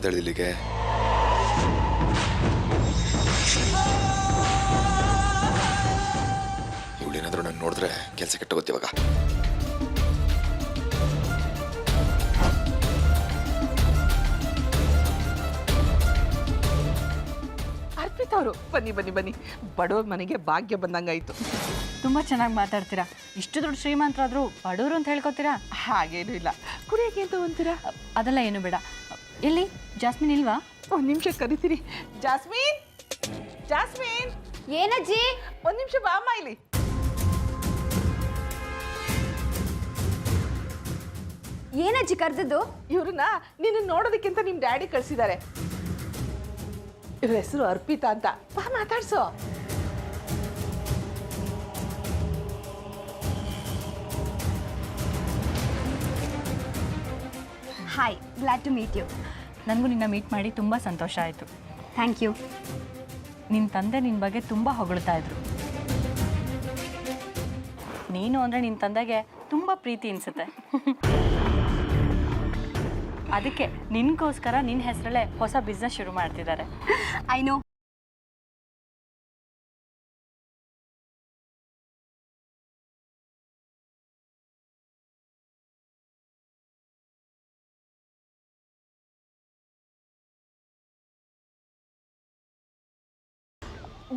ಬಂದಿದ್ದಾಳೆ ಇಲ್ಲಿಗೆ? ಇವಳೇನಾದ್ರೂ ನಾನು ನೋಡಿದ್ರೆ ಕೆಲಸ ಕೆಟ್ಟೋಗುತ್ತೆ ಇವಾಗ. ಅರ್ಪಿತಾ ಅವರು ಬನ್ನಿ ಬನ್ನಿ ಬನ್ನಿ, ಬಡವ್ರ ಮನೆಗೆ ಭಾಗ್ಯ ಬಂದಂಗಾಯ್ತು. ತುಂಬ ಚೆನ್ನಾಗಿ ಮಾತಾಡ್ತೀರಾ. ಇಷ್ಟು ದೊಡ್ಡ ಶ್ರೀಮಂತರಾದರೂ ಬಡವರು ಅಂತ ಹೇಳ್ಕೊತೀರಾ? ಹಾಗೇನು ಇಲ್ಲ, ಕುಡಿಯೋಕೆ ಅಂತ ಅಂತೀರಾ? ಅದೆಲ್ಲ ಏನು ಬೇಡ. ಎಲ್ಲಿ ಜಾಸ್ಮಿನ್ ಇಲ್ವಾ? ಒಂದು ನಿಮಿಷ ಕರಿತೀರಿ. Jasmine, jasmine. ಏನಜ್ಜಿ? ಒಂದು ನಿಮಿಷ ಬಾಮ್ಮ ಇಲ್ಲಿ. ಏನಜ್ಜಿ ಕರೆದದ್ದು? ಇವ್ರನ್ನ ನೀನು ನೋಡೋದಕ್ಕಿಂತ ನಿಮ್ಮ ಡ್ಯಾಡಿ ಕಳಿಸಿದ್ದಾರೆ. ಇವ್ರ ಹೆಸರು ಅರ್ಪಿತಾ ಅಂತ. ಬಾ ಮಾತಾಡ್ಸೋ. Hi, glad to meet you. ನನಗೂ ನಿನ್ನ ಮೀಟ್ ಮಾಡಿ ತುಂಬ ಸಂತೋಷ ಆಯಿತು. Thank you. ನಿನ್ನ ತಂದೆ ನಿನ್ನ ಬಗ್ಗೆ ತುಂಬ ಹೊಗಳ್ತಾ ಇದ್ರು. ನೀನು ಅಂದರೆ ನಿನ್ನ ತಂದೆಗೆ ತುಂಬ ಪ್ರೀತಿ ಅನಿಸುತ್ತೆ. ಅದಕ್ಕೆ ನಿನಗೋಸ್ಕರ ನಿನ್ನ ಹೆಸರಲ್ಲೇ ಹೊಸ ಬಿಸ್ನೆಸ್ ಶುರು ಮಾಡ್ತಿದ್ದಾರೆ. I know.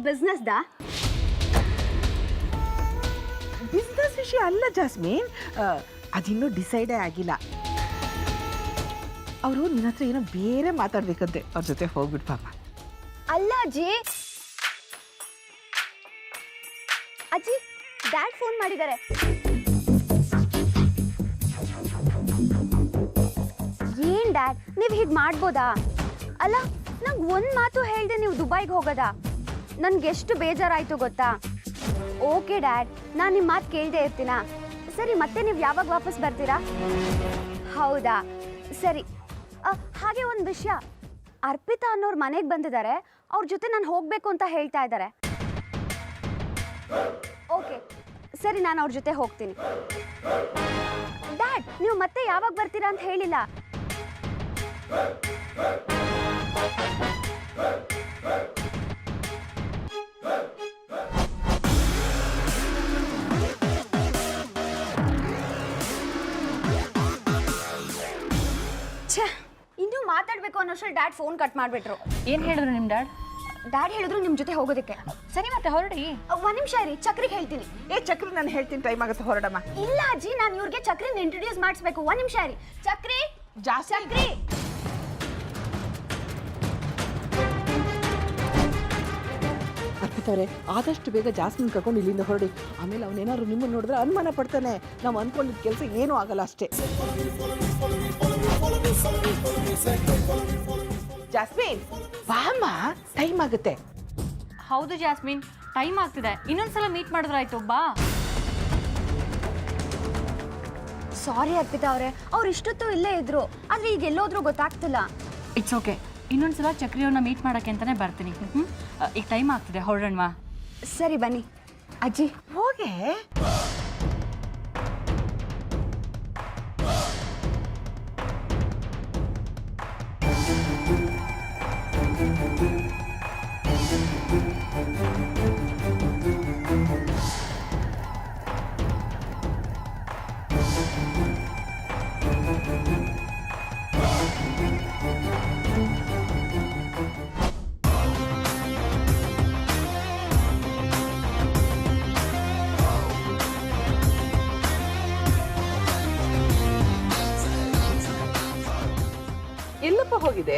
ಬಿಸ್ನೆಸ್ದಾ? ಬಿಸ್ನೆಸ್ ವಿಷಯ ಅಲ್ಲ ಜಾಸ್ಮಿನ್, ಅದಿನ್ನೂ ಡಿಸೈಡೇ ಆಗಿಲ್ಲ. ಅವರು ನಿನ್ನ ಹತ್ರ ಏನೋ ಬೇರೆ ಮಾತಾಡ್ಬೇಕಂತೆ. ಅವ್ರ ಜೊತೆ ಹೋಗ್ಬಿಟ್ಟು ಪಾಪ. ಅಲ್ಲ ಅಜ್ಜಿ, ಅಜ್ಜಿ ಡ್ಯಾಡ್ ಫೋನ್ ಮಾಡಿದ್ದಾರೆ. ಏನ್ ಡ್ಯಾಡ್, ನೀವು ಹೀಗೆ ಮಾಡ್ಬೋದಾ? ಅಲ್ಲ, ನಂಗೆ ಒಂದು ಮಾತು ಹೇಳ್ದೆ ನೀವು ದುಬೈಗೆ ಹೋಗೋದಾ? ನನ್ಗೆ ಎಷ್ಟು ಬೇಜಾರಾಯ್ತು ಗೊತ್ತಾ? ಓಕೆ ಡ್ಯಾಡ್, ನಾನು ನಿಮ್ಮ ಮಾತು ಕೇಳದೆ ಇರ್ತೀನಾ? ಸರಿ, ಮತ್ತೆ ನೀವು ಯಾವಾಗ ವಾಪಸ್ ಬರ್ತೀರಾ? ಹೌದಾ, ಸರಿ. ಹಾಗೆ ಒಂದು ವಿಷಯ, ಅರ್ಪಿತಾ ಅನ್ನೋರು ಮನೆಗೆ ಬಂದಿದ್ದಾರೆ. ಅವ್ರ ಜೊತೆ ನಾನು ಹೋಗಬೇಕು ಅಂತ ಹೇಳ್ತಾ ಇದ್ದಾರೆ. ಓಕೆ ಸರಿ, ನಾನು ಅವ್ರ ಜೊತೆ ಹೋಗ್ತೀನಿ. ಡ್ಯಾಡ್, ನೀವು ಮತ್ತೆ ಯಾವಾಗ ಬರ್ತೀರಾ ಅಂತ ಹೇಳಿಲ್ಲ. ಇನ್ನೂ ಮಾತಾಡ್ಬೇಕು ಅನ್ನೋಷ್ಟ್ರಲ್ಲಿ ಡ್ಯಾಡ್ ಫೋನ್ ಕಟ್ ಮಾಡಿಬಿಟ್ರು. ಏನು ಹೇಳಿದ್ರು ನಿಮ್ಮ ಡ್ಯಾಡ್? ಡ್ಯಾಡ್ ಹೇಳಿದ್ರು ನಿಮ್ಮ ಜೊತೆ ಹೋಗೋದಕ್ಕೆ. ಸರಿ, ಮತ್ತೆ ಹೊರಡಿ. ಒಂದು ನಿಮಿಷ ಇರಿ, ಚಕ್ರಿಗೆ ಹೇಳ್ತೀನಿ. ಚಕ್ರಿ, ನಾನು ಹೇಳ್ತೀನಿ, ಟೈಮ್ ಆಗುತ್ತೆ, ಹೊರಡಮ್ಮ. ಇಲ್ಲ ಅಜ್ಜಿ, ನಾನು ಇವ್ರಿಗೆ ಚಕ್ರಿನ ಇಂಟ್ರೊಡ್ಯೂಸ್ ಮಾಡಿಸ್ಬೇಕು. ಒಂದು ನಿಮಿಷ ಇರಿ. ಚಕ್ರಿ, ಚಕ್ರಿ. ಅರ್ಪಿತವ್ರೆ, ಆದಷ್ಟು ಬೇಗ ಜಾಸ್ಮಿನ್ ಕರ್ಕೊಂಡು ಇಲ್ಲಿಂದ ಹೊರಡಿ. ಆಮೇಲೆ ಅವನೇನಾದ್ರು ನಿಮ್ಮನ್ನು ನೋಡಿದ್ರೆ ಅನುಮಾನ ಪಡ್ತಾನೆ. ನಾವು ಅನ್ಕೊಂಡಿದ್ದ ಕೆಲಸ ಏನೂ ಆಗಲ್ಲ ಅಷ್ಟೇ. ಜಾಸ್ಮಿನ್ ಬಾಮ್ಮ, ಟೈಮ್ ಆಗುತ್ತೆ. ಹೌದು ಜಾಸ್ಮಿನ್, ಟೈಮ್ ಆಗ್ತಿದೆ. ಇನ್ನೊಂದ್ಸಲ ಮೀಟ್ ಮಾಡಿದ್ರಾಯ್ತು, ಬಾ. ಸಾರಿ ಅರ್ಪಿತಾ ಅವರೇ, ಅವ್ರು ಇಷ್ಟೊತ್ತು ಇಲ್ಲೇ ಇದ್ರು, ಆದ್ರೆ ಈಗ ಎಲ್ಲೋದ್ರೂ ಗೊತ್ತಾಗ್ತಿಲ್ಲ. ಇಟ್ಸ್ ಓಕೆ, ಇನ್ನೊಂದ್ಸಲ ಚಕ್ರಿಯವ್ರನ್ನ ಮೀಟ್ ಮಾಡೋಕ್ಕೆ ಅಂತಾನೆ ಬರ್ತೀನಿ. ಈಗ ಟೈಮ್ ಆಗ್ತಿದೆ, ಹೊರಡೋಣವಾ? ಸರಿ ಬನ್ನಿ. ಅಜ್ಜಿ ಹೋಗೆ. ಎಲ್ಲಪ್ಪ ಹೋಗಿದೆ?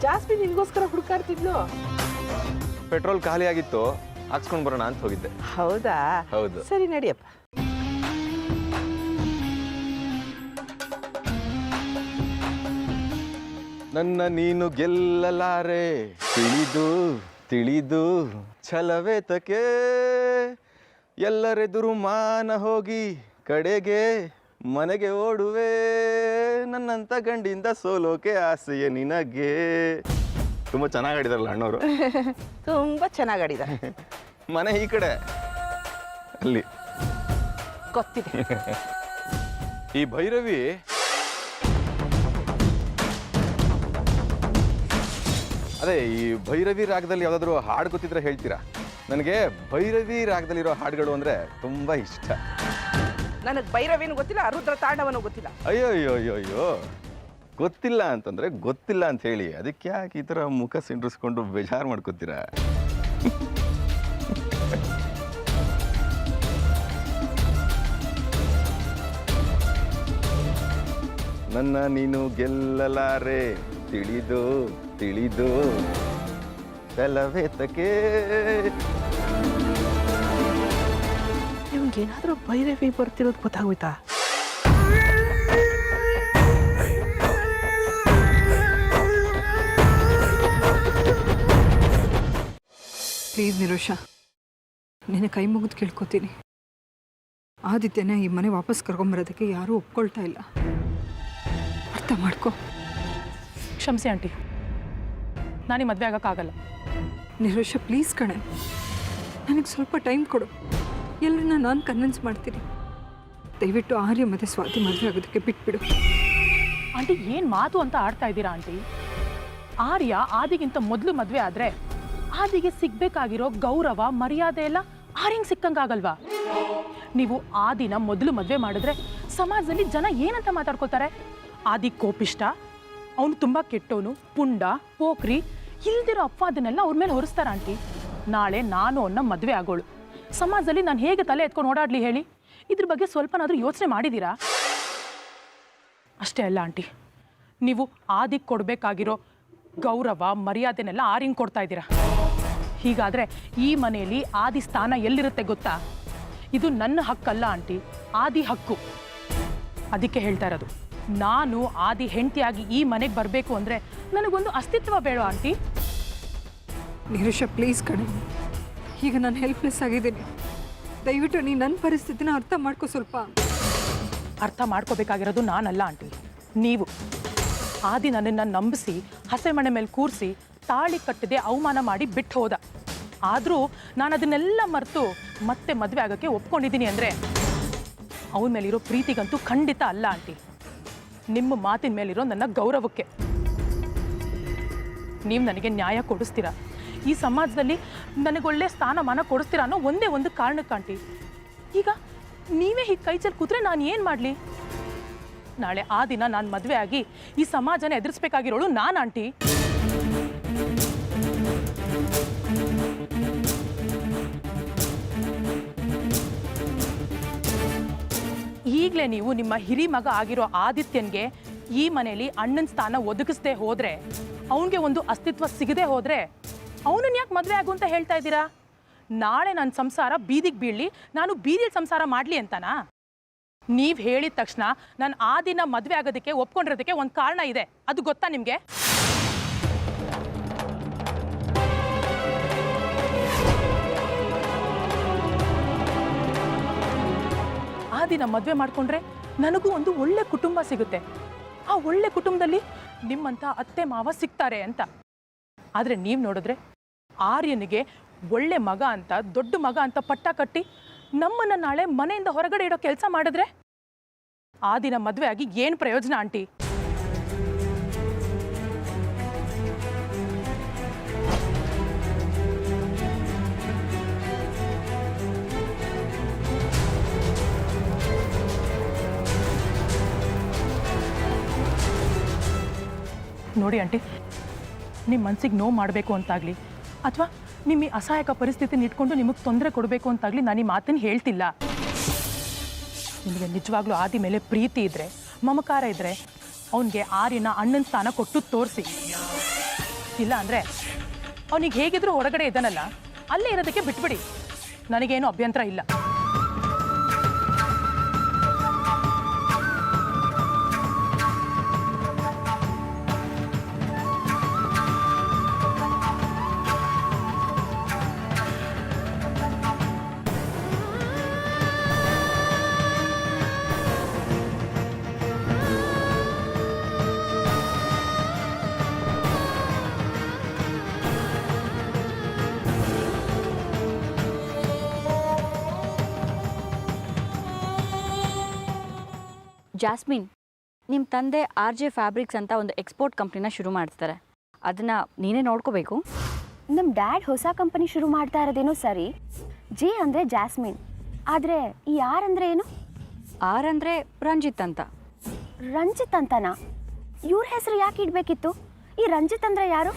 ಜಾಸ್ಮಿನ್ ನಿನ್ಗೋಸ್ಕರ ಹುಡುಕಾಡ್ತಿದ್ಲು. ಪೆಟ್ರೋಲ್ ಖಾಲಿ ಆಗಿತ್ತು, ಹಾಕ್ಸ್ಕೊಂಡು ಬರೋಣ ಅಂತ ಹೋಗಿದ್ದೆ. ಹೌದಾ? ಹೌದು. ಸರಿ ನಡಿಯಪ್ಪ. ನನ್ನ ನೀನು ಗೆಲ್ಲಲಾರೆ, ತಿಳಿದು ತಿಳಿದು ಛಲವೇ ತಕೆ, ಎಲ್ಲರೆದುರು ಮಾನ ಹೋಗಿ ಕಡೆಗೆ ಮನೆಗೆ ಓಡುವೆ, ನನ್ನಂತ ಗಂಡಿಂದ ಸೋಲೋಕೆ ಆಸೆಯ ನಿನಗೆ. ತುಂಬ ಚೆನ್ನಾಗಿ ಆಡಿದಾರಲ್ಲ ಅಣ್ಣವರು. ತುಂಬಾ ಚೆನ್ನಾಗಿ ಆಡಿದ್ದಾರೆ. ಮನೆ ಈ ಕಡೆ, ಅಲ್ಲಿ ಗೊತ್ತಿದೆ. ಈ ಭೈರವಿ ಅದೇ ಈ ಭೈರವಿ ರಾಗದಲ್ಲಿ ಯಾವುದಾದ್ರೂ ಹಾಡು ಗೊತ್ತಿದ್ರೆ ಹೇಳ್ತೀರಾ? ನನಗೆ ಭೈರವಿ ರಾಗದಲ್ಲಿರೋ ಹಾಡುಗಳು ಅಂದರೆ ತುಂಬ ಇಷ್ಟ. ನನಗೆ ಭೈರವೇನು ಗೊತ್ತಿಲ್ಲ, ರುದ್ರ ತಾಂಡವನು ಗೊತ್ತಿಲ್ಲ. ಅಯ್ಯೋ ಅಯ್ಯೋ ಅಯ್ಯೋ ಅಯ್ಯೋ, ಗೊತ್ತಿಲ್ಲ ಅಂತಂದರೆ ಗೊತ್ತಿಲ್ಲ ಅಂತ ಹೇಳಿ ಅದಕ್ಕೆ ಯಾಕೆ ಈ ಥರ ಮುಖ ಸಿಂಡ್ರಿಸ್ಕೊಂಡು ಬೇಜಾರು ಮಾಡ್ಕೊತೀರಾ? ನನ್ನ ನೀನು ಗೆಲ್ಲಲಾರೆ ತಿಳಿದು ತಿಳಿದು ತಲವೇತಕ್ಕೆ. ನಿಮ್ಗೇನಾದ್ರೂ ಭೈರವಿ ಬರ್ತಿರೋದು ಗೊತ್ತಾಗೋಯ್ತಾ? ಪ್ಲೀಸ್ ನಿರೋಷ, ನಿನ್ನ ಕೈ ಮುಗಿದು ಕೇಳ್ಕೊತೀನಿ. ಆದಿತ್ಯನ ಈ ಮನೆ ವಾಪಸ್ ಕರ್ಕೊಂಬರೋದಕ್ಕೆ ಯಾರೂ ಒಪ್ಕೊಳ್ತಾ ಇಲ್ಲ. ಅರ್ಥ ಮಾಡ್ಕೊ. ಕ್ಷಮಿಸಿ ಆಂಟಿ, ನಾನು ಈ ಮದುವೆ ಆಗೋಕ್ಕಾಗಲ್ಲ. ನಿರೋಷ ಪ್ಲೀಸ್ ಕಣೆ, ನನಗೆ ಸ್ವಲ್ಪ ಟೈಮ್ ಕೊಡು. ಎಲ್ಲರನ್ನ ನಾನು ಕನ್ವಿನ್ಸ್ ಮಾಡ್ತೀನಿ. ದಯವಿಟ್ಟು ಆರ್ಯ ಮತ್ತು ಸ್ವಾತಿ ಮದುವೆ ಆಗೋದಕ್ಕೆ ಬಿಟ್ಬಿಡು. ಆಂಟಿ ಏನು ಮಾತು ಅಂತ ಆಡ್ತಾ ಇದ್ದೀರಾ ಆಂಟಿ? ಆರ್ಯ ಆದಿಗಿಂತ ಮೊದಲು ಮದುವೆ ಆದರೆ ಆದಿಗೆ ಸಿಗ್ಬೇಕಾಗಿರೋ ಗೌರವ ಮರ್ಯಾದೆ ಎಲ್ಲ ಆರ್ಯಂಗೆ ಸಿಕ್ಕಂಗಾಗಲ್ವಾ? ನೀವು ಆದಿನ ಮೊದಲು ಮದುವೆ ಮಾಡಿದ್ರೆ ಸಮಾಜದಲ್ಲಿ ಜನ ಏನಂತ ಮಾತಾಡ್ಕೋತಾರೆ? ಆದಿ ಕೋಪಿಷ್ಟ, ಅವನು ತುಂಬ ಕೆಟ್ಟವನು, ಪುಂಡ, ಪೋಖ್ರಿ, ಇಲ್ದಿರೋ ಅಪ್ಪಾದನ್ನೆಲ್ಲ ಅವ್ರ ಮೇಲೆ ಹೊರಿಸ್ತಾರ ಆಂಟಿ. ನಾಳೆ ನಾನು ಅವನ್ನ ಮದುವೆ ಆಗೋಳು. ಸಮಾಜದಲ್ಲಿ ನಾನು ಹೇಗೆ ತಲೆ ಎತ್ಕೊಂಡು ಓಡಾಡಲಿ ಹೇಳಿ? ಇದ್ರ ಬಗ್ಗೆ ಸ್ವಲ್ಪನಾದರೂ ಯೋಚನೆ ಮಾಡಿದ್ದೀರಾ? ಅಷ್ಟೇ ಅಲ್ಲ ಆಂಟಿ, ನೀವು ಆದಿಗೆ ಕೊಡಬೇಕಾಗಿರೋ ಗೌರವ ಮರ್ಯಾದೆನೆಲ್ಲ ಆರ್ಯಂಗೆ ಕೊಡ್ತಾ ಇದ್ದೀರಾ. ಹೀಗಾದರೆ ಈ ಮನೆಯಲ್ಲಿ ಆದಿ ಸ್ಥಾನ ಎಲ್ಲಿರುತ್ತೆ ಗೊತ್ತಾ? ಇದು ನನ್ನ ಹಕ್ಕಲ್ಲ ಆಂಟಿ, ಆದಿ ಹಕ್ಕು. ಅದಕ್ಕೆ ಹೇಳ್ತಾ ಇರೋದು, ನಾನು ಆದಿ ಹೆಂಡತಿಯಾಗಿ ಈ ಮನೆಗೆ ಬರಬೇಕು ಅಂದರೆ ನನಗೊಂದು ಅಸ್ತಿತ್ವ ಬೇಡ ಆಂಟಿ. ನಿರೋಷ ಪ್ಲೀಸ್ ಕಣೆ, ಈಗ ನಾನು ಹೆಲ್ಪ್ಲೆಸ್ ಆಗಿದ್ದೀನಿ. ದಯವಿಟ್ಟು ನೀನು ನನ್ನ ಪರಿಸ್ಥಿತಿನ ಅರ್ಥ ಮಾಡ್ಕೊ ಸ್ವಲ್ಪ. ಅರ್ಥ ಮಾಡ್ಕೋಬೇಕಾಗಿರೋದು ನಾನಲ್ಲ ಆಂಟಿ, ನೀವು. ಆದಿ ನನ್ನನ್ನು ನಂಬಿಸಿ ಹಸೆಮಣೆ ಮೇಲೆ ಕೂರಿಸಿ ತಾಳಿ ಕಟ್ಟದೆ ಅವಮಾನ ಮಾಡಿ ಬಿಟ್ಟು ಹೋದ. ಆದರೂ ನಾನು ಅದನ್ನೆಲ್ಲ ಮರೆತು ಮತ್ತೆ ಮದುವೆ ಆಗೋಕ್ಕೆ ಒಪ್ಕೊಂಡಿದ್ದೀನಿ ಅಂದರೆ ಅವನ ಮೇಲಿರೋ ಪ್ರೀತಿಗಂತೂ ಖಂಡಿತ ಅಲ್ಲ ಆಂಟಿ, ನಿಮ್ಮ ಮಾತಿನ ಮೇಲಿರೋ ನನ್ನ ಗೌರವಕ್ಕೆ. ನೀವು ನನಗೆ ನ್ಯಾಯ ಕೊಡಿಸ್ತೀರಾ, ಈ ಸಮಾಜದಲ್ಲಿ ನನಗೊಳ್ಳೆ ಸ್ಥಾನಮಾನ ಕೊಡಿಸ್ತೀರಾ ಅನ್ನೋ ಒಂದೇ ಒಂದು ಕಾರಣಕ್ಕೆ ಆಂಟಿ. ಈಗ ನೀವೇ ಹೀಗೆ ಕೈ ಚೆಲ್ಲಿ ಕೂತ್ರೆ ನಾನು ಏನು ಮಾಡಲಿ? ನಾಳೆ ಆ ದಿನ ನಾನು ಮದುವೆ ಆಗಿ ಈ ಸಮಾಜನ ಎದುರಿಸ್ಬೇಕಾಗಿರೋಳು ನಾನು ಆಂಟಿ. ಈಗಲೇ ನೀವು ನಿಮ್ಮ ಹಿರಿ ಮಗ ಆಗಿರೋ ಆದಿತ್ಯನ್ಗೆ ಈ ಮನೆಯಲ್ಲಿ ಅಣ್ಣನ ಸ್ಥಾನ ಒದಗಿಸದೆ ಹೋದರೆ, ಅವನಿಗೆ ಒಂದು ಅಸ್ತಿತ್ವ ಸಿಗದೆ ಹೋದರೆ ಅವನನ್ನ ಯಾಕೆ ಮದುವೆ ಆಗು ಅಂತ ಹೇಳ್ತಾ ಇದ್ದೀರಾ? ನಾಳೆ ನನ್ನ ಸಂಸಾರ ಬೀದಿಗೆ ಬೀಳಲಿ, ನಾನು ಬೀದಿಲಿ ಸಂಸಾರ ಮಾಡಲಿ ಅಂತನಾ? ನೀವು ಹೇಳಿದ ತಕ್ಷಣ ನಾನು ಆ ದಿನ ಮದುವೆ ಆಗೋದಕ್ಕೆ ಒಪ್ಕೊಂಡಿರೋದಕ್ಕೆ ಒಂದು ಕಾರಣ ಇದೆ, ಅದು ಗೊತ್ತಾ ನಿಮಗೆ? ಆ ದಿನ ಮದುವೆ ಮಾಡಿಕೊಂಡ್ರೆ ನನಗೂ ಒಂದು ಒಳ್ಳೆ ಕುಟುಂಬ ಸಿಗುತ್ತೆ. ಆ ಒಳ್ಳೆ ಕುಟುಂಬದಲ್ಲಿ ನಿಮ್ಮಂಥ ಅತ್ತೆ ಮಾವ ಸಿಗ್ತಾರೆ ಅಂತ. ಆದರೆ ನೀವು ನೋಡಿದ್ರೆ ಆರ್ಯನಿಗೆ ಒಳ್ಳೆ ಮಗ ಅಂತ, ದೊಡ್ಡ ಮಗ ಅಂತ ಪಟ್ಟ ಕಟ್ಟಿ ನಮ್ಮನ್ನು ನಾಳೆ ಮನೆಯಿಂದ ಹೊರಗಡೆ ಇಡೋ ಕೆಲಸ ಮಾಡಿದ್ರೆ ಆ ದಿನ ಮದುವೆ ಆಗಿ ಏನು ಪ್ರಯೋಜನ ಆಂಟಿ? ನೋಡಿ ಆಂಟಿ, ನಿಮ್ಮ ಮನಸ್ಸಿಗೆ ನೋವು ಮಾಡಬೇಕು ಅಂತಾಗಲಿ ಅಥವಾ ನಿಮ್ಮ ಈ ಅಸಹಾಯಕ ಪರಿಸ್ಥಿತಿನ ಇಟ್ಕೊಂಡು ನಿಮಗೆ ತೊಂದರೆ ಕೊಡಬೇಕು ಅಂತಾಗಲಿ ನಾನು ಈ ಮಾತನ್ನು ಹೇಳ್ತಿಲ್ಲ. ನಿಮಗೆ ನಿಜವಾಗ್ಲೂ ಆದಿ ಮೇಲೆ ಪ್ರೀತಿ ಇದ್ದರೆ, ಮಮಕಾರ ಇದ್ದರೆ ಅವನಿಗೆ ಆರ್ಯನ ಅಣ್ಣನ ಸ್ಥಾನ ಕೊಟ್ಟು ತೋರಿಸಿ. ಇಲ್ಲ ಅಂದರೆ ಅವನಿಗೆ ಹೇಗಿದ್ರೂ ಹೊರಗಡೆ ಇದ್ದಾನಲ್ಲ, ಅಲ್ಲೇ ಇರೋದಕ್ಕೆ ಬಿಟ್ಬಿಡಿ, ನನಗೇನು ಅಭ್ಯಂತರ ಇಲ್ಲ. ಜಾಸ್ಮಿನ್, ನಿಮ್ಮ ತಂದೆ RJ ಫ್ಯಾಬ್ರಿಕ್ಸ್ ಅಂತ ಒಂದು ಎಕ್ಸ್ಪೋರ್ಟ್ ಕಂಪ್ನಿನ ಶುರು ಮಾಡ್ತಾರೆ. ಅದನ್ನು ನೀನೇ ನೋಡ್ಕೋಬೇಕು. ನಮ್ಮ ಡ್ಯಾಡ್ ಹೊಸ ಕಂಪನಿ ಶುರು ಮಾಡ್ತಾ ಇರೋದೇನೋ ಸರಿ. ಜೆ ಅಂದರೆ ಜಾಸ್ಮಿನ್, ಆದರೆ ಈ ಆರ್ ಅಂದರೆ ಏನು? ಆರ್ ಅಂದರೆ ರಂಜಿತ್ ಅಂತ. ರಂಜಿತ್ ಅಂತನಾ? ಇವ್ರ ಹೆಸರು ಯಾಕೆ ಇಡಬೇಕಿತ್ತು? ಈ ರಂಜಿತ್ ಅಂದರೆ ಯಾರು?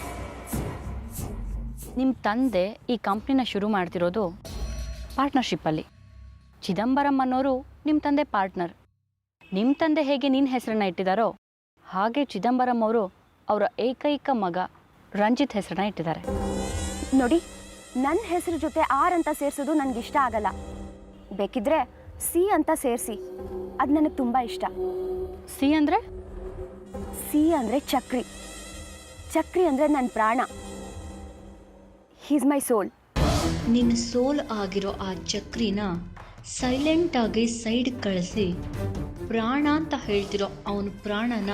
ನಿಮ್ಮ ತಂದೆ ಈ ಕಂಪ್ನಿನ ಶುರು ಮಾಡ್ತಿರೋದು ಪಾರ್ಟ್ನರ್ಶಿಪ್ಪಲ್ಲಿ. ಚಿದಂಬರಂ ಅನ್ನೋರು ನಿಮ್ಮ ತಂದೆ ಪಾರ್ಟ್ನರ್. ನಿಮ್ಮ ತಂದೆ ಹೇಗೆ ನಿನ್ನ ಹೆಸರನ್ನ ಇಟ್ಟಿದ್ದಾರೋ ಹಾಗೆ ಚಿದಂಬರಂ ಅವರು ಅವರ ಏಕೈಕ ಮಗ ರಂಜಿತ್ ಹೆಸರನ್ನ ಇಟ್ಟಿದ್ದಾರೆ. ನೋಡಿ, ನನ್ನ ಹೆಸರು ಜೊತೆ ಆರ್ ಅಂತ ಸೇರಿಸೋದು ನನಗಿಷ್ಟ ಆಗಲ್ಲ. ಬೇಕಿದ್ರೆ ಸಿ ಅಂತ ಸೇರಿಸಿ, ಅದು ನನಗೆ ತುಂಬ ಇಷ್ಟ. ಸಿ ಅಂದರೆ? ಸಿ ಅಂದರೆ ಚಕ್ರಿ. ಚಕ್ರಿ ಅಂದರೆ ನನ್ನ ಪ್ರಾಣ. ಹೀಸ್ ಮೈ ಸೋಲ್. ನಿನ್ನ ಸೋಲ್ ಆಗಿರೋ ಆ ಚಕ್ರಿನ ಸೈಲೆಂಟಾಗಿ ಸೈಡ್ ಕಳಿಸಿ ಪ್ರಾಣ ಅಂತ ಹೇಳ್ತಿರೋ ಅವನ ಪ್ರಾಣನ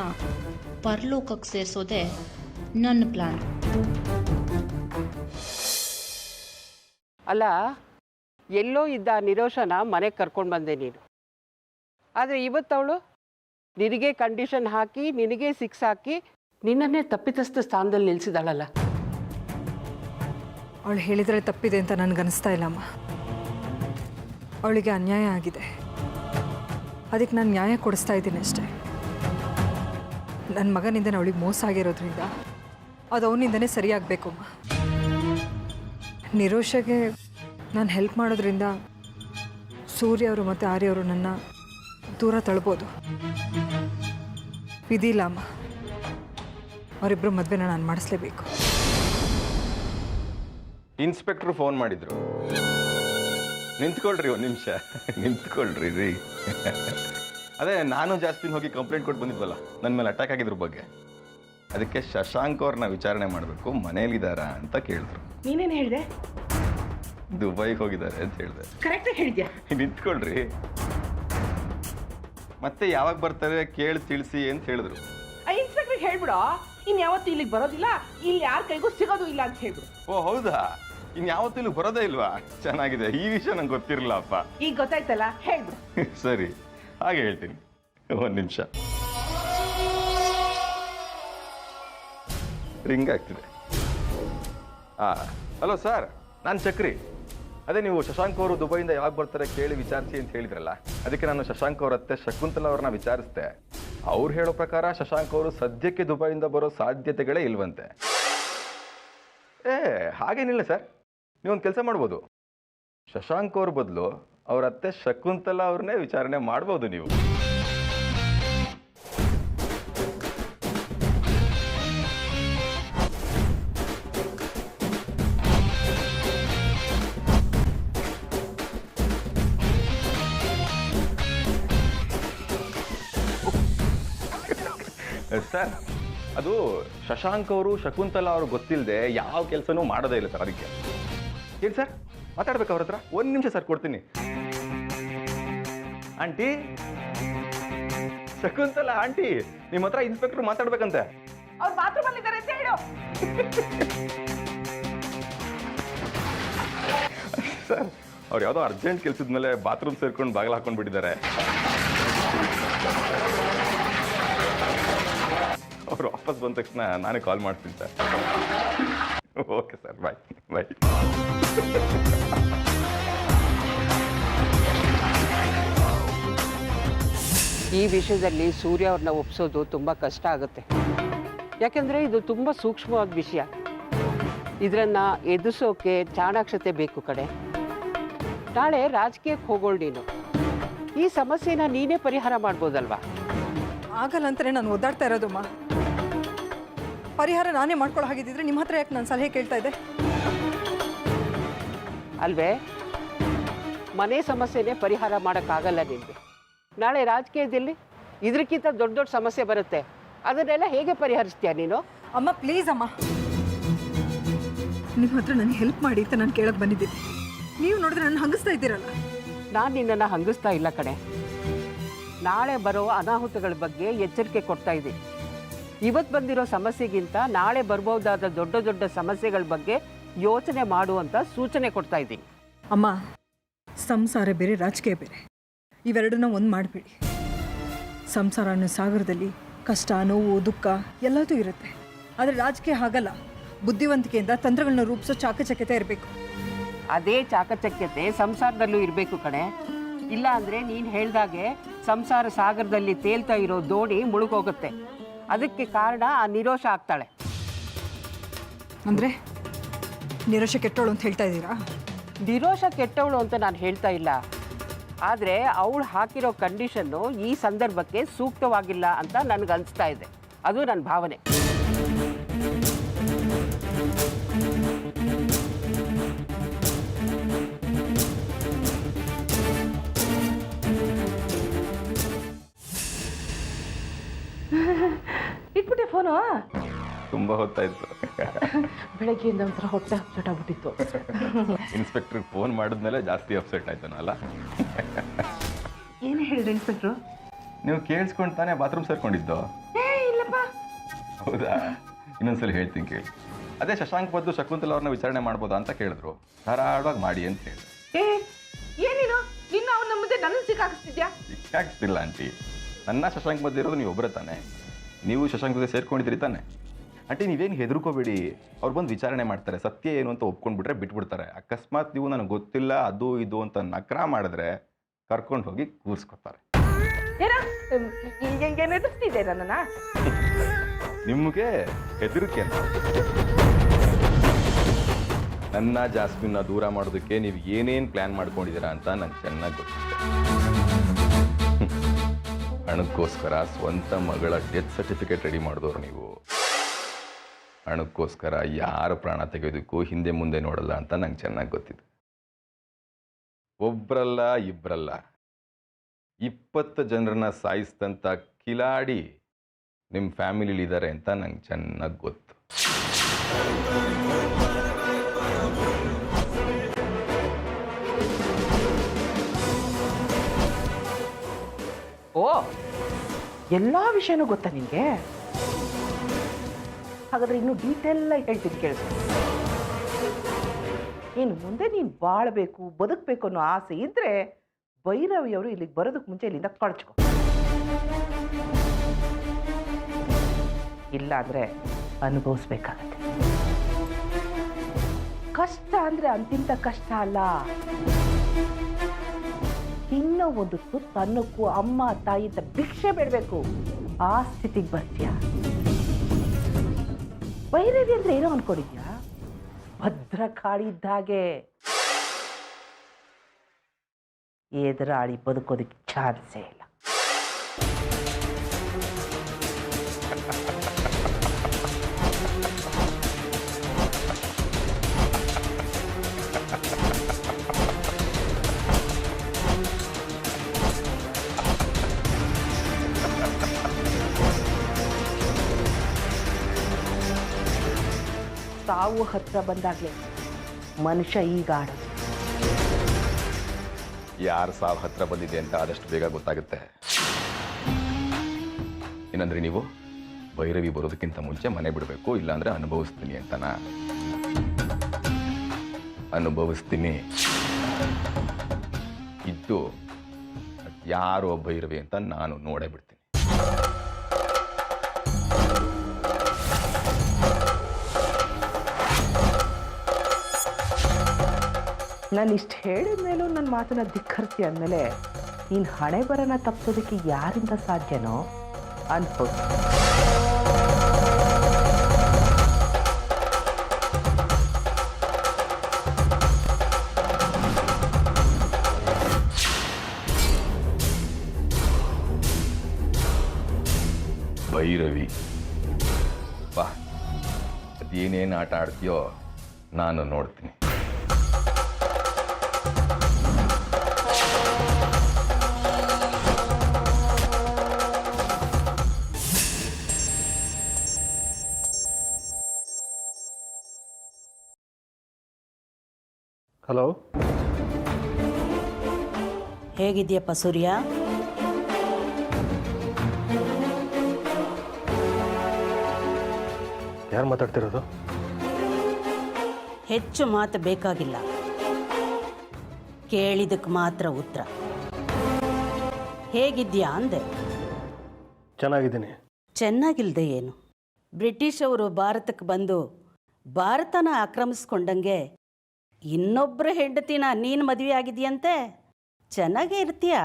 ಪರಲೋಕಕ್ಕೆ ಸೇರಿಸೋದೆ ನನ್ನ ಪ್ಲಾನ್. ಅಲ್ಲ, ಎಲ್ಲೋ ಇದ್ದ ನಿರೋಷನ ಮನೆಗೆ ಕರ್ಕೊಂಡು ಬಂದೆ ನೀನು. ಆದರೆ ಇವತ್ತವಳು ನಿನಗೆ ಕಂಡೀಷನ್ ಹಾಕಿ, ನಿನಗೆ ಸಿಕ್ಸ್ ಹಾಕಿ, ನಿನ್ನನ್ನೇ ತಪ್ಪಿತಸ್ಥ ಸ್ಥಾನದಲ್ಲಿ ನಿಲ್ಲಿಸಿದಾಳಲ್ಲ. ಅವಳು ಹೇಳಿದರೆ ತಪ್ಪಿದೆ ಅಂತ ನನಗನ್ನಿಸ್ತಾ ಇಲ್ಲಮ್ಮ. ಅವಳಿಗೆ ಅನ್ಯಾಯ ಆಗಿದೆ, ಅದಕ್ಕೆ ನಾನು ನ್ಯಾಯ ಕೊಡಿಸ್ತಾ ಇದ್ದೀನಿ ಅಷ್ಟೇ. ನನ್ನ ಮಗನಿಂದ ಅವಳಿಗೆ ಮೋಸ ಆಗಿರೋದ್ರಿಂದ ಅದು ಅವನಿಂದನೇ ಸರಿಯಾಗಬೇಕು ಅಮ್ಮ. ನಿರೋಷಗೆ ನಾನು ಹೆಲ್ಪ್ ಮಾಡೋದ್ರಿಂದ ಸೂರ್ಯ ಅವರು ಮತ್ತು ಆರ್ಯ ಅವರು ನನ್ನ ದೂರ ತಳ್ಬೋದು. ವಿಧಿಲ್ಲ ಅಮ್ಮ, ಅವರಿಬ್ಬರು ಮದುವೆನ ನಾನು ಮಾಡಿಸ್ಲೇಬೇಕು. ಇನ್ಸ್ಪೆಕ್ಟ್ರು ಫೋನ್ ಮಾಡಿದ್ರು. ನಿಂತ್ಕೊಳ್ರಿ ಒಂದು ನಿಮಿಷ, ನಿಂತ್ಕೊಳ್ರಿ ರೀ. ಅದೇ ನಾನು ಜಾಸ್ತಿ ಹೋಗಿ ಕಂಪ್ಲೇಂಟ್ ಕೊಟ್ಟು ಬಂದಿದ್ವಲ್ಲ ನನ್ನ ಮೇಲೆ ಅಟ್ಯಾಕ್ ಆಗಿದ್ರ ಬಗ್ಗೆ. ಅದಕ್ಕೆ ಶಶಾಂಕ್ ಅವ್ರನ್ನ ವಿಚಾರಣೆ ಮಾಡಬೇಕು, ಮನೇಲಿದ್ದಾರಾ ಅಂತ ಕೇಳಿದ್ರು. ನೀನೇನು ಹೇಳಿದೆ? ದುಬೈಗೆ ಹೋಗಿದ್ದಾರೆ ಅಂತ ಹೇಳಿದೆ. ಕರೆಕ್ಟಾಗಿ ಹೇಳಿದ್ಯಾ? ನಿಂತ್ಕೊಳ್ರಿ. ಮತ್ತೆ ಯಾವಾಗ ಬರ್ತಾರೆ ಕೇಳಿ ತಿಳಿಸಿ ಅಂತ ಹೇಳಿದ್ರು. ಇನ್ಸ್ಪೆಕ್ಟ್ರಿಗೆ ಹೇಳ್ಬಿಡೋ, ಇನ್ಯಾವತ್ತೂ ಇಲ್ಲಿಗೆ ಬರೋದಿಲ್ಲ, ಇಲ್ಲಿ ಯಾರ ಕೈಗೂ ಸಿಗೋದು ಇಲ್ಲ ಅಂತ ಹೇಳ್ಬಿಡು. ಓ ಹೌದಾ? ಇನ್ಯಾವತ್ತೂ ಇಲ್ಲಿ ಬರೋದೇ ಇಲ್ವಾ? ಚೆನ್ನಾಗಿದೆ, ಈ ವಿಷಯ ನಂಗೆ ಗೊತ್ತಿರಲಿಲ್ಲಪ್ಪ. ಈಗ ಗೊತ್ತಾಯ್ತಲ್ಲ, ಹೇಳ್ಬಿಡು. ಸರಿ, ಹಾಗೆ ಹೇಳ್ತೀನಿ. ಒಂದು ನಿಮಿಷ. ರಿಂಗ್ ಆಗ್ತಿದೆ. ಹಲೋ ಸರ್, ನಾನು ಚಕ್ರಿ. ಅದೇ ನೀವು ಶಶಾಂಕ್ ಅವರು ದುಬೈಯಿಂದ ಯಾವಾಗ ಬರ್ತಾರೆ ಕೇಳಿ ವಿಚಾರಿಸಿ ಅಂತ ಹೇಳಿದ್ರಲ್ಲ, ಅದಕ್ಕೆ ನಾನು ಶಶಾಂಕ್ ಅವ್ರ ಅತ್ತೆ ಶಕುಂತಲಾ ಅವ್ರನ್ನ ವಿಚಾರಿಸಿದೆ. ಅವ್ರು ಹೇಳೋ ಪ್ರಕಾರ ಶಶಾಂಕ್ ಅವರು ಸದ್ಯಕ್ಕೆ ದುಬೈಯಿಂದ ಬರೋ ಸಾಧ್ಯತೆಗಳೇ ಇಲ್ವಂತೆ. ಹಾಗೇನಿಲ್ಲ ಸರ್, ನೀವೊಂದು ಕೆಲಸ ಮಾಡ್ಬೋದು. ಶಶಾಂಕ್ ಅವ್ರ ಬದಲು ಅವ್ರ ಅತ್ತೆ ಶಕುಂತಲಾ ಅವ್ರನ್ನೇ ವಿಚಾರಣೆ ಮಾಡ್ಬೋದು ನೀವು. ಸರ್, ಅದು ಶಶಾಂಕ್ ಅವರು ಶಕುಂತಲಾ ಅವರು ಗೊತ್ತಿಲ್ಲದೆ ಯಾವ ಕೆಲಸನೂ ಮಾಡೋದೇ ಇಲ್ಲ ಸರ್. ಅದಕ್ಕೆ ಹೇಳಿ ಸರ್, ಮಾತಾಡ್ಬೇಕು ಅವ್ರ ಹತ್ರ. ಒಂದು ನಿಮಿಷ ಸರ್, ಕೊಡ್ತೀನಿ. ಆಂಟಿ, ಶಕುಂತಲಾ ಆಂಟಿ, ನಿಮ್ಮ ಹತ್ರ ಇನ್ಸ್ಪೆಕ್ಟರ್ ಮಾತಾಡ್ಬೇಕಂತೆ. ಅವ್ರು ಬಾತ್ರೂಮ್ ಅಲ್ಲಿ ಇದ್ದಾರೆ ಅಂತ ಹೇಳು. ಸರ್, ಅವ್ರು ಯಾವುದೋ ಅರ್ಜೆಂಟ್ ಕೆಲಸದ ಮೇಲೆ ಬಾತ್ರೂಮ್ ಸೇರ್ಕೊಂಡು ಬಾಗಿಲು ಹಾಕೊಂಡು ಬಿಟ್ಟಿದ್ದಾರೆ. ಅವರು ವಾಪಸ್ ಬಂದ ತಕ್ಷಣ ನಾನೇ ಕಾಲ್ ಮಾಡ್ತೀನಿ ಸರ್. ಓಕೆ ಸರ್, ಬಾಯ್ ಬಾಯ್. ಈ ವಿಷಯದಲ್ಲಿ ಸೂರ್ಯ ಅವ್ರನ್ನ ಒಪ್ಸೋದು ತುಂಬ ಕಷ್ಟ ಆಗುತ್ತೆ. ಯಾಕೆಂದರೆ ಇದು ತುಂಬ ಸೂಕ್ಷ್ಮವಾದ ವಿಷಯ. ಇದನ್ನು ಎದುರಿಸೋಕೆ ಚಾಣಾಕ್ಷತೆ ಬೇಕು ಕಡೆ. ನಾಳೆ ರಾಜಕೀಯಕ್ಕೆ ಹೋಗೋಳು ನೀನು. ಈ ಸಮಸ್ಯೆನ ನೀನೇ ಪರಿಹಾರ ಮಾಡ್ಬೋದಲ್ವಾ? ಆಗಲ್ಲ ಅಂತಲೇ ನಾನು ಒದ್ದಾಡ್ತಾ ಇರೋದಮ್ಮ. ಪರಿಹಾರ ನಾನೇ ಮಾಡ್ಕೊಳ್ಳೋ ಹಾಗಿದ್ದಿದ್ರೆ ನಿಮ್ಮ ಹತ್ರ ಯಾಕೆ ನಾನು ಸಲಹೆ ಕೇಳ್ತಾ ಇದ್ದೆ? ಅಲ್ವೇ, ಮನೆ ಸಮಸ್ಯೆನೇ ಪರಿಹಾರ ಮಾಡೋಕ್ಕಾಗಲ್ಲ ನಿಮಗೆ. ನಾಳೆ ರಾಜಕೀಯದಲ್ಲಿ ಇದಕ್ಕಿಂತ ದೊಡ್ಡ ದೊಡ್ಡ ಸಮಸ್ಯೆ ಬರುತ್ತೆ. ಅದನ್ನೆಲ್ಲ ಹೇಗೆ ಪರಿಹರಿಸ್ತೀಯ ನೀನು? ಅಮ್ಮ ಪ್ಲೀಸ್ ಅಮ್ಮ, ನಿಮ್ಮ ಹತ್ರ ನನಗೆ ಹೆಲ್ಪ್ ಮಾಡಿ ಅಂತ ನಾನು ಕೇಳಕ್ಕೆ ಬಂದಿದ್ದೀನಿ. ನೀವು ನೋಡಿದ್ರೆ ನನ್ನ ಹಂಗಿಸ್ತಾ ಇದ್ದೀರಲ್ಲ. ನಾನು ನಿನ್ನನ್ನು ಹಂಗಿಸ್ತಾ ಇಲ್ಲ ಕಣೆ. ನಾಳೆ ಬರೋ ಅನಾಹುತಗಳ ಬಗ್ಗೆ ಎಚ್ಚರಿಕೆ ಕೊಡ್ತಾ ಇದ್ದೀನಿ. ಇವತ್ತು ಬಂದಿರೋ ಸಮಸ್ಯೆಗಿಂತ ನಾಳೆ ಬರ್ಬೋದಾದ ದೊಡ್ಡ ದೊಡ್ಡ ಸಮಸ್ಯೆಗಳ ಬಗ್ಗೆ ಯೋಚನೆ ಮಾಡುವಂಥ ಸೂಚನೆ ಕೊಡ್ತಾ ಇದ್ದೀನಿ. ಅಮ್ಮ, ಸಂಸಾರ ಬೇರೆ, ರಾಜಕೀಯ ಬೇರೆ. ಇವೆರಡನ್ನ ಒಂದು ಮಾಡಿಬಿಡಿ. ಸಂಸಾರ ಅನ್ನೋ ಸಾಗರದಲ್ಲಿ ಕಷ್ಟ, ನೋವು, ದುಃಖ ಎಲ್ಲದೂ ಇರುತ್ತೆ. ಆದರೆ ರಾಜಕೀಯ ಹಾಗಲ್ಲ. ಬುದ್ಧಿವಂತಿಕೆಯಿಂದ ತಂತ್ರಗಳನ್ನ ರೂಪಿಸೋ ಚಾಕಚಕ್ಯತೆ ಇರಬೇಕು. ಅದೇ ಚಾಕಚಕ್ಯತೆ ಸಂಸಾರದಲ್ಲೂ ಇರಬೇಕು ಕಣೆ. ಇಲ್ಲ ಅಂದರೆ ನೀನು ಹೇಳ್ದಾಗೆ ಸಂಸಾರ ಸಾಗರದಲ್ಲಿ ತೇಲ್ತಾ ಇರೋ ದೋಣಿ ಮುಳುಗೋಗುತ್ತೆ. ಅದಕ್ಕೆ ಕಾರಣ ಆ ನಿರೋಷ ಆಗ್ತಾಳೆ. ಅಂದರೆ ನಿರೋಷ ಕೆಟ್ಟೋಳು ಅಂತ ಹೇಳ್ತಾ ಇದ್ದೀರಾ? ನಿರೋಷ ಕೆಟ್ಟವಳು ಅಂತ ನಾನು ಹೇಳ್ತಾ ಇಲ್ಲ. ಆದರೆ ಅವಳು ಹಾಕಿರೋ ಕಂಡೀಷನ್ನು ಈ ಸಂದರ್ಭಕ್ಕೆ ಸೂಕ್ತವಾಗಿಲ್ಲ ಅಂತ ನನಗನ್ನಿಸ್ತಾ ಇದೆ. ಅದು ನನ್ನ ಭಾವನೆ. ಇಟ್ಬಿಟ್ಟೆ ಫೋನು. ತುಂಬ ಹೊತ್ತಾಯ್ತು. ಬೆಳಗ್ಗೆಯಿಂದ ಒಂಥರ ಹೊಟ್ಟೆ ಅಪ್ಸೆಟ್ ಆಗ್ಬಿಟ್ಟಿತ್ತು. ಇನ್ಸ್ಪೆಕ್ಟ್ರಿಗೆ ಫೋನ್ ಮಾಡಿದ್ಮೇಲೆ ಜಾಸ್ತಿ ಅಪ್ಸೆಟ್ ಆಯ್ತಾನಲ್ಲ. ಏನು ಹೇಳಿದ್ರು ಇನ್ಸ್ಪೆಕ್ಟ್ರು? ನೀವು ಕೇಳಿಸ್ಕೊಂಡು ತಾನೇ ಬಾತ್ರೂಮ್ ಸೇರ್ಕೊಂಡಿದ್ದು? ಇಲ್ಲಪ್ಪ. ಹೌದಾ? ಇನ್ನೊಂದ್ಸಲ ಹೇಳ್ತೀನಿ ಕೇಳಿ. ಅದೇ ಶಶಾಂಕ್ ಬದ್ದು ಶಕುಂತಲ ಅವ್ರನ್ನ ವಿಚಾರಣೆ ಮಾಡ್ಬೋದಾ ಅಂತ ಕೇಳಿದ್ರು. ಧಾರಾಳವಾಗಿ ಮಾಡಿ ಅಂತ ಹೇಳಿದ್ರು. ಏನೇನು ನಿನ್ನ ಅವನ ಮುಂದೆ ನನ್ನ ಸಿಕ್ಕಾಕಿಸ್ತಿದ್ಯಾ? ಸಿಕ್ಕಾಗಿಸ್ತಿಲ್ಲ ಆಂಟಿ. ನನ್ನ ಶಶಾಂಕ್ ಮಧ್ಯೆ ಇರೋದು ನೀವು ಒಬ್ಬರೇ ತಾನೆ. ನೀವು ಶಶಾಂಕ್ ಜೊತೆ ಸೇರ್ಕೊಂಡಿದ್ದೀರಿ ತಾನೆ. ಆಂಟಿ ನೀವೇನು ಹೆದರ್ಕೋಬೇಡಿ. ಅವ್ರು ಬಂದು ವಿಚಾರಣೆ ಮಾಡ್ತಾರೆ. ಸತ್ಯ ಏನು ಅಂತ ಒಪ್ಕೊಂಡ್ಬಿಟ್ರೆ ಬಿಟ್ಬಿಡ್ತಾರೆ. ಅಕಸ್ಮಾತ್ ನೀವು ನನಗೆ ಗೊತ್ತಿಲ್ಲ ಅದು ಇದು ಅಂತ ನಕ್ರ ಮಾಡಿದ್ರೆ ಕರ್ಕೊಂಡು ಹೋಗಿ ಕೂರಿಸ್ಕೊತಾರೆ. ಏನು ಎದುರಿಸ್ತಿದೆ ನನ್ನನ್ನ? ನಿಮಗೆ ಹೆದರಿಕೆ ಅಂತ. ನನ್ನ ಜಾಸ್ಮಿನ್ನ ದೂರ ಮಾಡೋದಕ್ಕೆ ನೀವು ಏನೇನು ಪ್ಲ್ಯಾನ್ ಮಾಡ್ಕೊಂಡಿದ್ದೀರಾ ಅಂತ ನಂಗೆ ಚೆನ್ನಾಗಿ ಗೊತ್ತಿದೆ. ಹಣಕ್ಕೋಸ್ಕರ ಸ್ವಂತ ಮಗಳ ಡೆತ್ ಸರ್ಟಿಫಿಕೇಟ್ ರೆಡಿ ಮಾಡಿದವರು ನೀವು. ಹಣಕ್ಕೋಸ್ಕರ ಯಾರ ಪ್ರಾಣ ತೆಗೆಯೋದಕ್ಕೂ ಹಿಂದೆ ಮುಂದೆ ನೋಡಲ್ಲ ಅಂತ ನಂಗೆ ಚೆನ್ನಾಗಿ ಗೊತ್ತಿದೆ. ಒಬ್ಬರಲ್ಲ ಇಬ್ಬರಲ್ಲ 20 ಜನರನ್ನ ಸಾಯಿಸಿದಂಥ ಕಿಲಾಡಿ ನಿಮ್ಮ ಫ್ಯಾಮಿಲಿಲಿದ್ದಾರೆ ಅಂತ ನಂಗೆ ಚೆನ್ನಾಗಿ ಗೊತ್ತು. ಓ, ಎಲ್ಲ ವಿಷಯನೂ ಗೊತ್ತಾ ನಿನಗೆ? ಹಾಗಾದ್ರೆ ಇನ್ನು ಡೀಟೇಲ್ ಆಗಿ ಹೇಳ್ತೀನಿ ಕೇಳಿಸ್ಕೊ. ಇನ್ನು ಮುಂದೆ ನೀನು ಬಾಳಬೇಕು ಬದುಕಬೇಕು ಅನ್ನೋ ಆಸೆ ಇದ್ರೆ ಭೈರವಿಯವರು ಇಲ್ಲಿಗೆ ಬರೋದಕ್ಕೆ ಮುಂಚೆ ಇಲ್ಲಿಂದ ಕಳ್ಚ್ಕೊ. ಇಲ್ಲ ಅಂದ್ರೆ ಅನುಭವಿಸ್ಬೇಕಾಗತ್ತೆ. ಕಷ್ಟ ಅಂದ್ರೆ ಅಂತಿಂತ ಕಷ್ಟ ಅಲ್ಲ. ಇನ್ನೂ ಒಂದು ತುತ್ತು ಅನ್ನಕ್ಕೂ ಅಮ್ಮ ತಾಯಿ ಅಂತ ಭಿಕ್ಷೆ ಬೇಡಬೇಕು. ಆ ಸ್ಥಿತಿಗೆ ಬರ್ತೀಯ. ಭೈರವಿ ಅಂದ್ರೆ ಏನೋ ಅನ್ಕೊಂಡಿದ್ಯಾ? ಭದ್ರಕಾಳಿ ಇದ್ದಾಗೆ. ಎದುರಾಳಿ ಬದುಕೋದಕ್ಕೆ ಚಾನ್ಸೇ ಇಲ್ಲ. ಸಾವು ಹತ್ರ ಬಂದಾಗಲೇ ಮನುಷ್ಯ ಈಗ ಆಡೋದು. ಯಾರು ಸಾವು ಹತ್ರ ಬಂದಿದೆ ಅಂತ ಆದಷ್ಟು ಬೇಗ ಗೊತ್ತಾಗುತ್ತೆ. ಏನಂದ್ರೆ ನೀವು ಭೈರವಿ ಬರೋದಕ್ಕಿಂತ ಮುಂಚೆ ಮನೆ ಬಿಡಬೇಕು, ಇಲ್ಲಾಂದ್ರೆ ಅನುಭವಿಸ್ತೀನಿ ಅಂತನಾ? ಅನುಭವಿಸ್ತೀನಿ ಇದ್ದು ಯಾರೋ ಭೈರವಿ ಅಂತ ನಾನು ನೋಡೇ ಬಿಡ್ತೀನಿ. ನಾನು ಇಷ್ಟು ಹೇಳಿದ ಮೇಲೂ ನನ್ನ ಮಾತನ್ನ ಧಿಕ್ಕರಿಸಿ ಅಂದಮೇಲೆ ನೀನು ಹಣೆ ಬರನ ತಪ್ಪಿಸೋದಕ್ಕೆ ಯಾರಿಂದ ಸಾಧ್ಯನೋ ಅನ್ಬೋದು. ಭೈರವಿ ಬಾ, ಅದೇನೇನು ಆಟ ಆಡ್ತೀಯೋ ನಾನು ನೋಡ್ತೀನಿ. ಹಲೋ, ಹೇಗಿದೆಯಪ್ಪ ಸೂರ್ಯ? ಯಾರು ಮಾತಾಡ್ತಿರೋದು? ಹೆಚ್ಚು ಮಾತು ಬೇಕಾಗಿಲ್ಲ, ಕೇಳಿದಕ್ಕೆ ಮಾತ್ರ ಉತ್ತರ. ಹೇಗಿದ್ಯಾ ಅಂದೆ. ಚೆನ್ನಾಗಿದ್ದೀನಿ. ಚೆನ್ನಾಗಿಲ್ದೆ ಏನು? ಬ್ರಿಟಿಷವರು ಭಾರತಕ್ಕೆ ಬಂದು ಭಾರತನ ಆಕ್ರಮಿಸ್ಕೊಂಡಂಗೆ ಇನ್ನೊಬ್ಬರ ಹೆಂಡತಿನ ನೀನು ಮದುವೆ ಆಗಿದೆಯಂತೆ, ಚೆನ್ನಾಗೇ ಇರ್ತೀಯ.